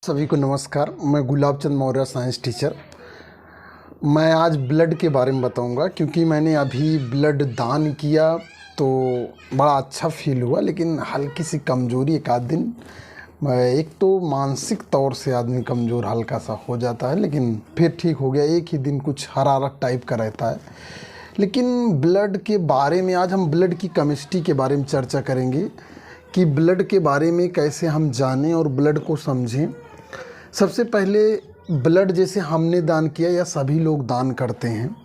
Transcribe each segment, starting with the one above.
सभी को नमस्कार। मैं गुलाब चंद मौर्य, साइंस टीचर। मैं आज ब्लड के बारे में बताऊंगा क्योंकि मैंने अभी ब्लड दान किया तो बड़ा अच्छा फील हुआ, लेकिन हल्की सी कमज़ोरी एक आध दिन, एक तो मानसिक तौर से आदमी कमज़ोर हल्का सा हो जाता है, लेकिन फिर ठीक हो गया। एक ही दिन कुछ हरारत टाइप का रहता है। लेकिन ब्लड के बारे में आज हम ब्लड की केमिस्ट्री के बारे में चर्चा करेंगे कि ब्लड के बारे में कैसे हम जानें और ब्लड को समझें। सबसे पहले ब्लड जैसे हमने दान किया या सभी लोग दान करते हैं,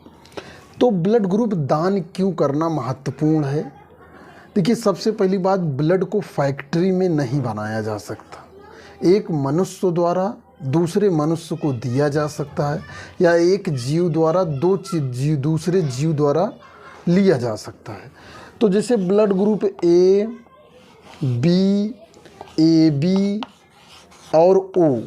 तो ब्लड ग्रुप दान क्यों करना महत्वपूर्ण है। देखिए, सबसे पहली बात, ब्लड को फैक्ट्री में नहीं बनाया जा सकता। एक मनुष्य द्वारा दूसरे मनुष्य को दिया जा सकता है या एक जीव द्वारा दूसरे जीव द्वारा लिया जा सकता है। तो जैसे ब्लड ग्रुप ए बी और ओ,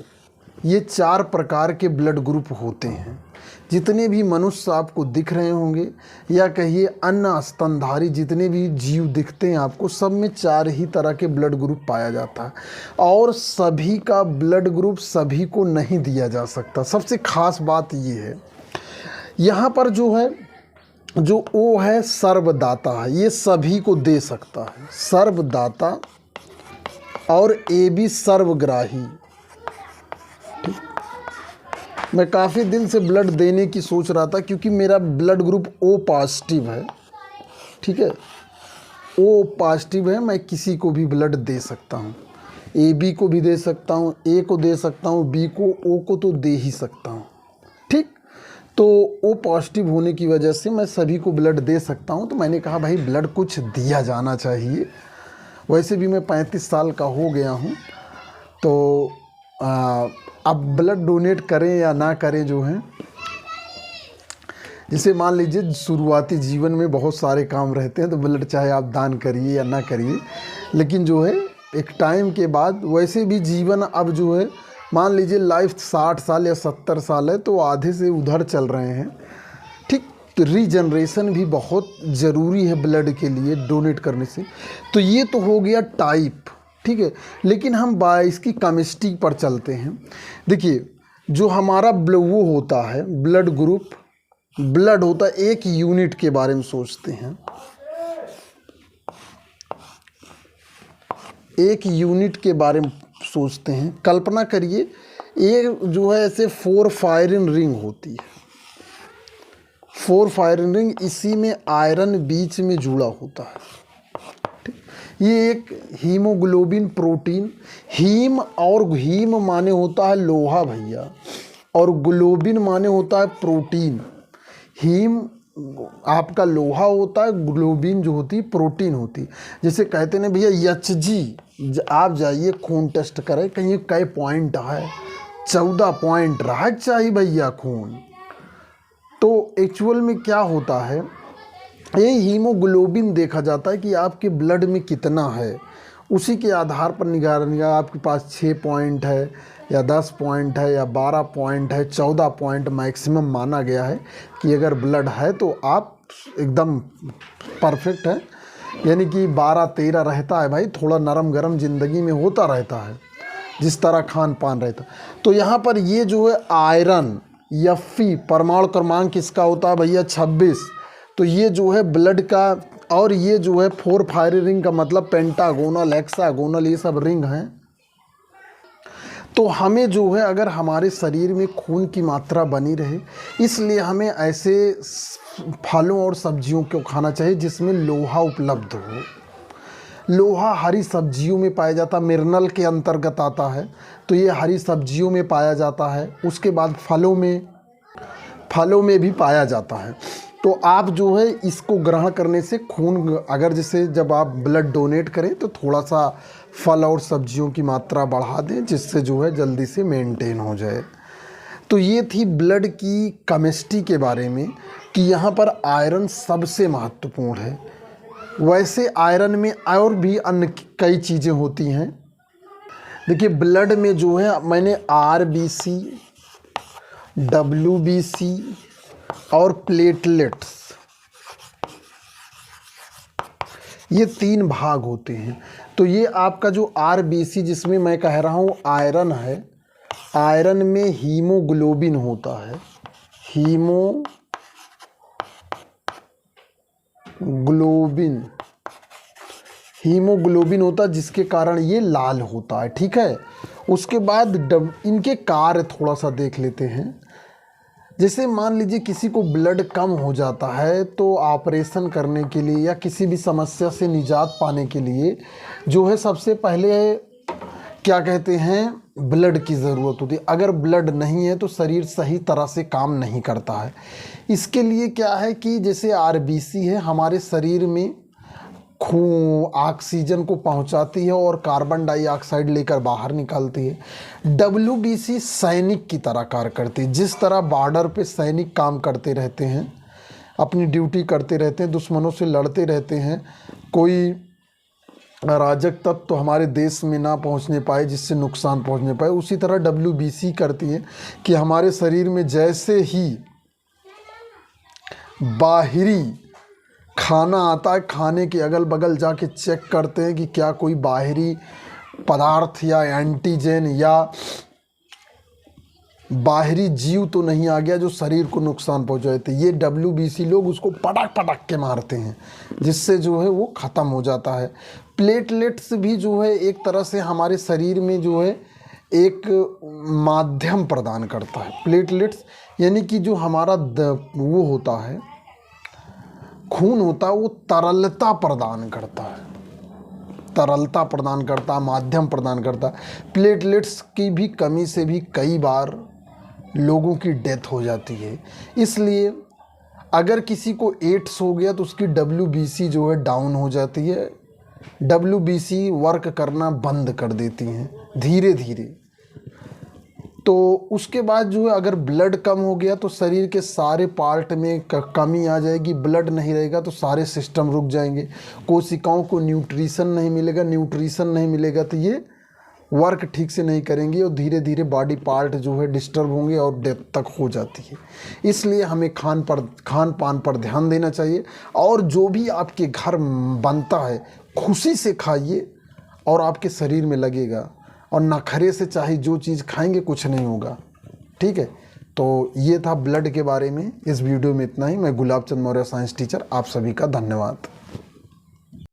ये 4 प्रकार के ब्लड ग्रुप होते हैं। जितने भी मनुष्य आपको दिख रहे होंगे या कहिए अन्य स्तनधारी जितने भी जीव दिखते हैं आपको, सब में 4 ही तरह के ब्लड ग्रुप पाया जाता है और सभी का ब्लड ग्रुप सभी को नहीं दिया जा सकता। सबसे खास बात ये है, यहाँ पर जो ओ है सर्वदाता है, ये सभी को दे सकता है, सर्वदाता। और ए बी सर्वग्राही। मैं काफ़ी दिन से ब्लड देने की सोच रहा था क्योंकि मेरा ब्लड ग्रुप ओ पॉजिटिव है। ठीक है, ओ पॉजिटिव है, मैं किसी को भी ब्लड दे सकता हूँ। ए बी को भी दे सकता हूँ, ए को दे सकता हूँ, बी को, ओ को तो दे ही सकता हूँ। ठीक, तो ओ पॉजिटिव होने की वजह से मैं सभी को ब्लड दे सकता हूँ। तो मैंने कहा भाई ब्लड कुछ दिया जाना चाहिए। वैसे भी मैं 35 साल का हो गया हूँ, तो अब ब्लड डोनेट करें या ना करें, जो है, जैसे मान लीजिए शुरुआती जीवन में बहुत सारे काम रहते हैं, तो ब्लड चाहे आप दान करिए या ना करिए, लेकिन जो है एक टाइम के बाद, वैसे भी जीवन अब जो है, मान लीजिए लाइफ 60 साल या 70 साल है तो आधे से उधर चल रहे हैं। ठीक, तो रीजनरेशन भी बहुत ज़रूरी है ब्लड के लिए डोनेट करने से। तो ये तो हो गया टाइप, ठीक है। लेकिन हम इसकी केमिस्ट्री पर चलते हैं। देखिए, जो हमारा वो होता है ब्लड ग्रुप, ब्लड होता है, एक यूनिट के बारे में सोचते हैं। एक यूनिट के बारे में सोचते हैं। कल्पना करिए, ये जो है ऐसे 4 फायरिंग रिंग होती है, 4 फायरिंग रिंग, इसी में आयरन बीच में जुड़ा होता है। ये एक हीमोग्लोबिन प्रोटीन, हीम और हीम माने होता है लोहा भैया, और ग्लोबिन माने होता है प्रोटीन। हीम आपका लोहा होता है, ग्लोबिन जो होती है प्रोटीन होती है। जैसे कहते हैं भैया HG, आप जाइए खून टेस्ट करें, कहीं कई पॉइंट है, 14 पॉइंट रहा चाहिए भैया खून। तो एक्चुअल में क्या होता है, ये हीमोग्लोबिन देखा जाता है कि आपके ब्लड में कितना है, उसी के आधार पर निगाह आपके पास 6 पॉइंट है या 10 पॉइंट है या 12 पॉइंट है, 14 पॉइंट मैक्सिमम माना गया है कि अगर ब्लड है तो आप एकदम परफेक्ट है। यानी कि 12-13 रहता है भाई, थोड़ा नरम गरम ज़िंदगी में होता रहता है जिस तरह खान पान रहता। तो यहाँ पर ये जो है आयरन, Fe, परमाणु क्रमांक किसका होता है भैया 26। तो ये जो है ब्लड का, और ये जो है 4 फायरिंग रिंग का मतलब पेंटागोनल, हेक्सागोनल, ये सब रिंग हैं। तो हमें जो है, अगर हमारे शरीर में खून की मात्रा बनी रहे, इसलिए हमें ऐसे फलों और सब्जियों को खाना चाहिए जिसमें लोहा उपलब्ध हो। लोहा हरी सब्जियों में पाया जाता है, मिनरल के अंतर्गत आता है, तो ये हरी सब्जियों में पाया जाता है। उसके बाद फलों में भी पाया जाता है। तो आप जो है इसको ग्रहण करने से खून, अगर जैसे जब आप ब्लड डोनेट करें तो थोड़ा सा फल और सब्जियों की मात्रा बढ़ा दें, जिससे जो है जल्दी से मेंटेन हो जाए। तो ये थी ब्लड की केमिस्ट्री के बारे में कि यहाँ पर आयरन सबसे महत्वपूर्ण है। वैसे आयरन में और भी अन्य कई चीज़ें होती हैं। देखिए, ब्लड में जो है मैंने RBC, WBC और प्लेटलेट्स, ये 3 भाग होते हैं। तो ये आपका जो RBC, जिसमें मैं कह रहा हूँ आयरन है, आयरन में हीमोग्लोबिन होता है, हीमोग्लोबिन होता है, जिसके कारण ये लाल होता है। ठीक है, उसके बाद इनके कार्य थोड़ा सा देख लेते हैं। जैसे मान लीजिए किसी को ब्लड कम हो जाता है तो ऑपरेशन करने के लिए या किसी भी समस्या से निजात पाने के लिए जो है सबसे पहले क्या कहते हैं, ब्लड की ज़रूरत होती है। अगर ब्लड नहीं है तो शरीर सही तरह से काम नहीं करता है। इसके लिए क्या है कि जैसे आरबीसी है हमारे शरीर में खून ऑक्सीजन को पहुंचाती है और कार्बन डाइऑक्साइड लेकर बाहर निकालती है। डब्ल्यूबीसी सैनिक की तरह कार्य करती है। जिस तरह बॉर्डर पे सैनिक काम करते रहते हैं, अपनी ड्यूटी करते रहते हैं, दुश्मनों से लड़ते रहते हैं, कोई अराजक तत्व तो हमारे देश में ना पहुंचने पाए जिससे नुकसान पहुंचने पाए, उसी तरह डब्ल्यूबीसी करती है कि हमारे शरीर में जैसे ही बाहरी खाना आता है, खाने के अगल बगल जाके चेक करते हैं कि क्या कोई बाहरी पदार्थ या एंटीजन या बाहरी जीव तो नहीं आ गया जो शरीर को नुकसान पहुंचाए थे। ये डब्ल्यूबीसी लोग उसको पटक पटक के मारते हैं, जिससे जो है वो ख़त्म हो जाता है। प्लेटलेट्स भी जो है एक तरह से हमारे शरीर में जो है एक माध्यम प्रदान करता है। प्लेटलेट्स यानी कि जो हमारा वो होता है खून होता है, वो तरलता प्रदान करता है, तरलता प्रदान करता, माध्यम प्रदान करता। प्लेटलेट्स की भी कमी से भी कई बार लोगों की डेथ हो जाती है। इसलिए अगर किसी को एड्स हो गया तो उसकी डब्ल्यूबीसी जो है डाउन हो जाती है, डब्ल्यूबीसी वर्क करना बंद कर देती हैं धीरे धीरे। तो उसके बाद जो है अगर ब्लड कम हो गया तो शरीर के सारे पार्ट में कमी आ जाएगी। ब्लड नहीं रहेगा तो सारे सिस्टम रुक जाएंगे, कोशिकाओं को न्यूट्रिशन नहीं मिलेगा, न्यूट्रिशन नहीं मिलेगा तो ये वर्क ठीक से नहीं करेंगी और धीरे धीरे बॉडी पार्ट जो है डिस्टर्ब होंगे और डेथ तक हो जाती है। इसलिए हमें खान पान पर ध्यान देना चाहिए और जो भी आपके घर बनता है खुशी से खाइए और आपके शरीर में लगेगा, और नखरे से चाहे जो चीज़ खाएंगे कुछ नहीं होगा। ठीक है, तो ये था ब्लड के बारे में। इस वीडियो में इतना ही। मैं गुलाब चंद मौर्य साइंस टीचर, आप सभी का धन्यवाद।